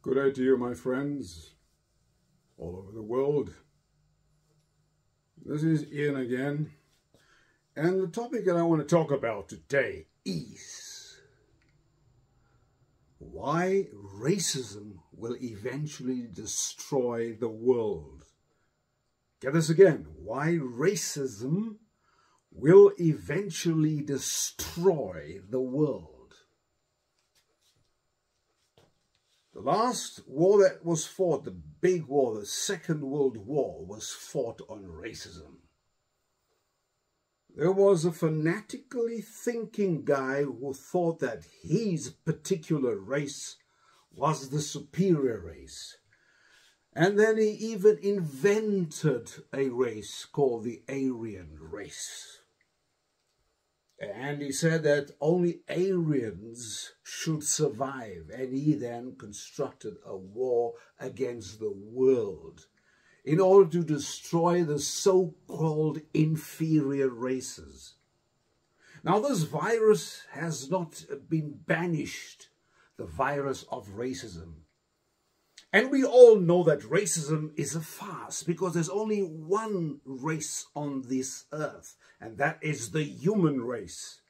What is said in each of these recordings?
Good day to you, my friends, all over the world. This is Ian again, and the topic that I want to talk about today is why racism will eventually destroy the world. Get this again, why racism will eventually destroy the world. The last war that was fought, the big war, the Second World War, was fought on racism. There was a fanatically thinking guy who thought that his particular race was the superior race. And then he even invented a race called the Aryan race. And he said that only Aryans should survive. And he then constructed a war against the world in order to destroy the so-called inferior races. Now, this virus has not been banished, the virus of racism. And we all know that racism is a farce because there's only one race on this earth, and that is the human race.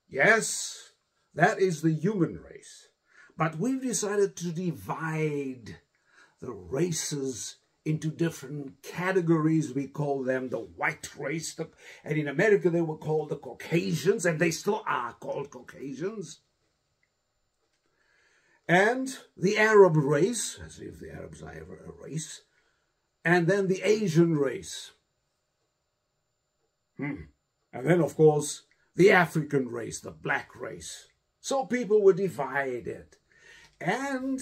Yes, that is the human race. But we've decided to divide the races into different categories. We call them the white race, and in America they were called the Caucasians, and they still are called Caucasians. And the Arab race, as if the Arabs are ever a race, and then the Asian race. And then, of course, the African race, the black race. So people were divided. And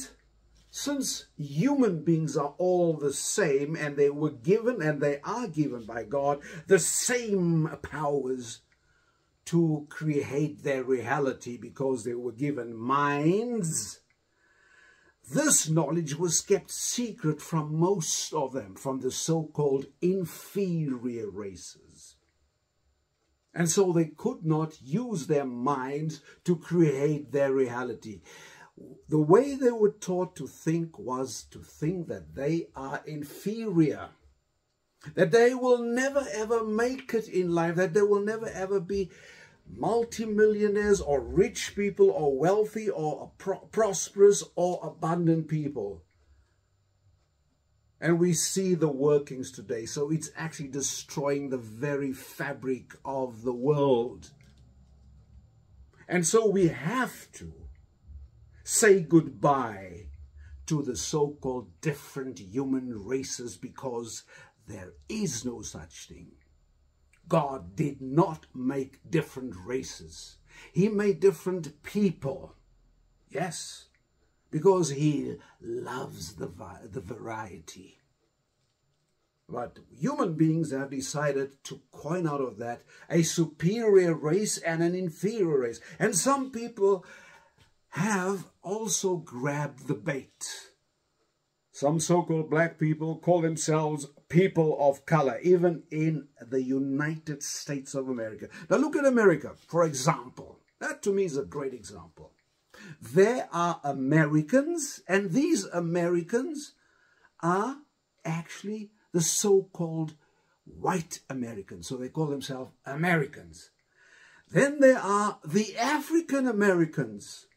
since human beings are all the same, and they were given, and they are given by God, the same powers to create their reality because they were given minds, this knowledge was kept secret from most of them, from the so-called inferior races. And so they could not use their minds to create their reality. The way they were taught to think was to think that they are inferior, that they will never ever make it in life, that they will never ever be multimillionaires or rich people or wealthy or prosperous or abundant people. And we see the workings today. So it's actually destroying the very fabric of the world. And so we have to say goodbye to the so-called different human races because there is no such thing. God did not make different races. He made different people. Yes, because he loves the variety. But human beings have decided to coin out of that a superior race and an inferior race. And some people have also grabbed the bait. Some so-called black people call themselves people of color, even in the United States of America. Now look at America, for example. That to me is a great example. There are Americans, and these Americans are actually the so-called white Americans. So they call themselves Americans. Then there are the African Americans.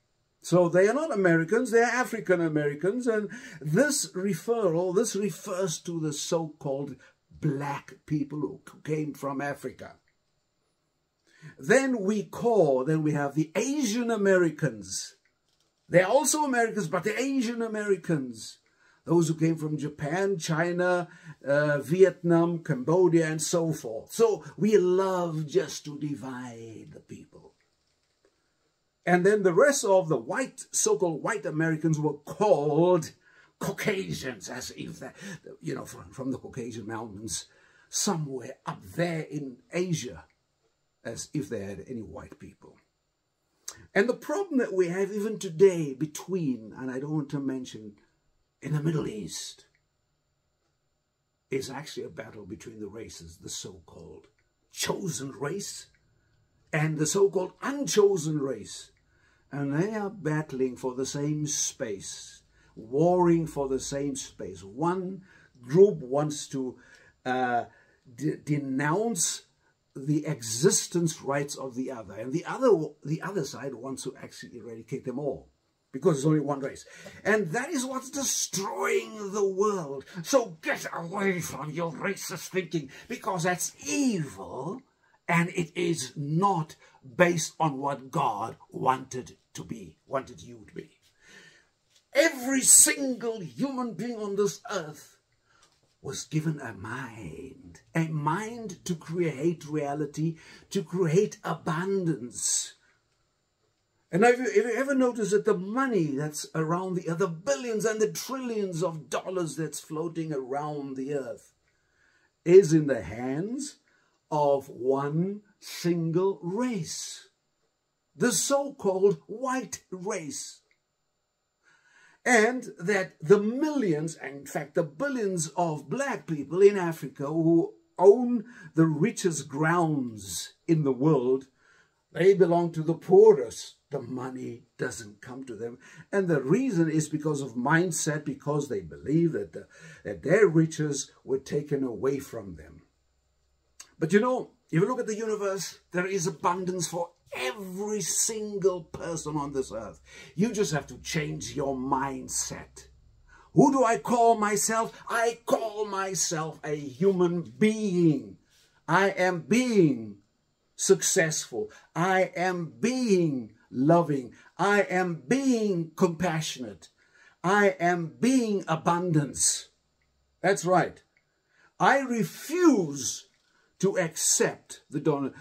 So they are not Americans, they are African Americans, and this refers to the so-called black people who came from Africa. Then we have the Asian Americans. They're also Americans, but the Asian Americans, those who came from Japan, China, Vietnam, Cambodia, and so forth. So we love just to divide the people. And then the rest of the so-called white Americans were called Caucasians, as if that, from the Caucasian Mountains, somewhere up there in Asia, as if they had any white people. And the problem that we have even today between, and I don't want to mention, in the Middle East, is actually a battle between the races, the so-called chosen race and the so-called unchosen race. and they are battling for the same space, warring for the same space. One group wants to denounce the existence rights of the other, and the other side wants to actually eradicate them all, because there's only one race. And that is what's destroying the world. So get away from your racist thinking, because that's evil, and it is not based on what God wanted you to be. Every single human being on this earth was given a mind to create reality, to create abundance. And have you ever noticed that the money that's around the earth, the billions and the trillions of dollars that's floating around the earth, is in the hands of one single race, the so-called white race? And that the millions, and in fact the billions of black people in Africa who own the richest grounds in the world, they belong to the poorest. The money doesn't come to them. And the reason is because of mindset, because they believe that, that their riches were taken away from them. But you know, if you look at the universe, there is abundance for every single person on this earth. You just have to change your mindset. Who do I call myself? I call myself a human being. I am being successful. I am being loving. I am being compassionate. I am being abundance. That's right. I refuse to accept the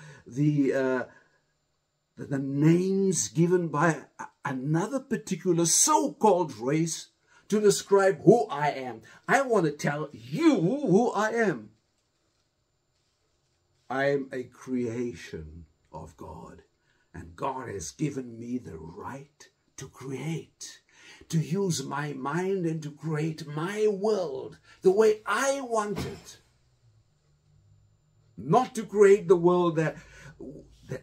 names given by another particular so-called race to describe who I am. I want to tell you who I am. I am a creation of God, and God has given me the right to create, to use my mind and to create my world the way I want it. Not to create the world that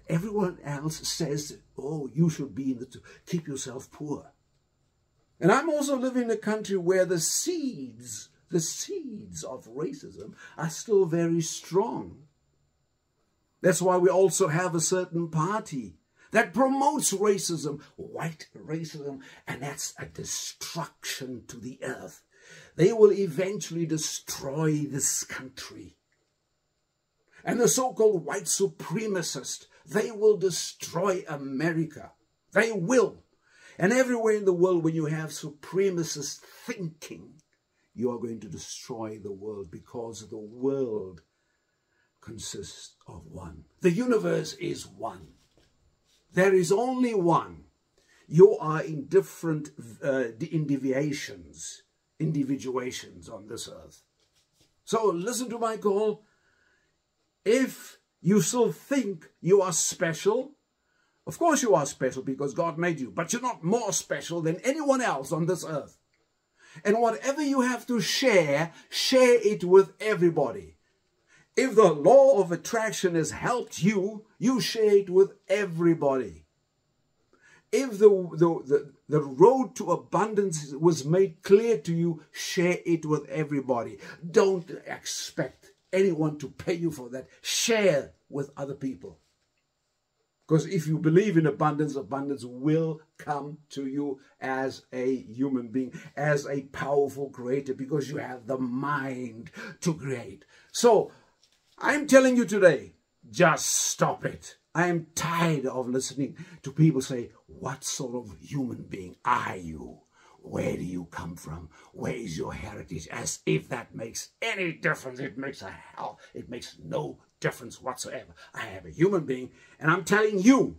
everyone else says, oh, you should be in to keep yourself poor. And I'm also living in a country where the seeds of racism are still very strong. That's why we also have a certain party that promotes racism, white racism, and that's a destruction to the earth. They will eventually destroy this country. And the so-called white supremacists, they will destroy America. They will. And everywhere in the world, when you have supremacist thinking, you are going to destroy the world, because the world consists of one. The universe is one. There is only one. You are in different individuations on this earth. So listen to my call. If you still think you are special, of course you are special because God made you, but you're not more special than anyone else on this earth. And whatever you have to share, share it with everybody. If the law of attraction has helped you, you share it with everybody. If the road to abundance was made clear to you, share it with everybody. Don't expect anyone to pay you for that. Share with other people. Because if you believe in abundance, abundance will come to you as a human being, as a powerful creator, because you have the mind to create. So, I'm telling you today, just stop it. I am tired of listening to people say, what sort of human being are you? Where do you come from? Where is your heritage? As if that makes any difference. It makes no difference whatsoever. I am a human being, and I'm telling you,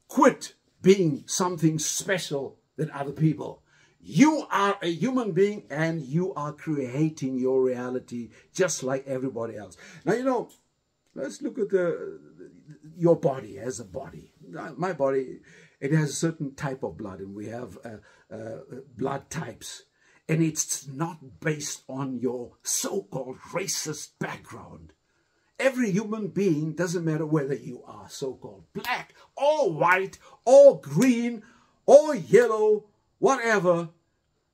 quit being something special than other people. You are a human being, and you are creating your reality just like everybody else. Now, you know, let's look at your body as a body. My body, it has a certain type of blood, and we have blood types. And it's not based on your so-called racist background. Every human being, doesn't matter whether you are so-called black or white or green or yellow, whatever,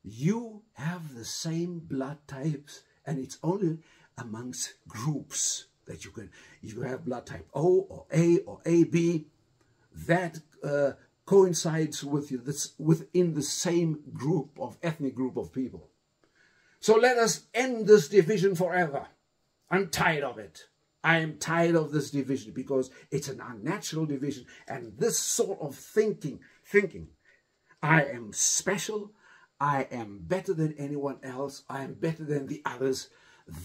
you have the same blood types, and it's only amongst groups that you have blood type O or A or AB that coincides with you, that's within the same group of ethnic group of people. So let us end this division forever. I'm tired of it. I am tired of this division because it's an unnatural division, and this sort of thinking, I am special, I am better than anyone else, I am better than the others,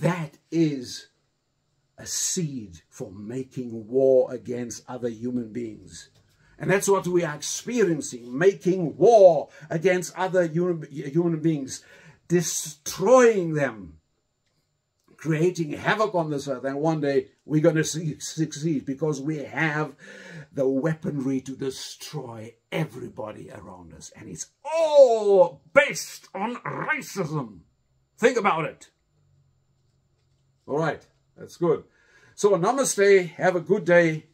that is a seed for making war against other human beings. And that's what we are experiencing, making war against other human beings, destroying them, creating havoc on this earth. And one day we're going to succeed because we have the weaponry to destroy everybody around us. And it's all based on racism. Think about it. All right, that's good. So namaste, have a good day.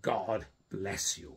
God bless you.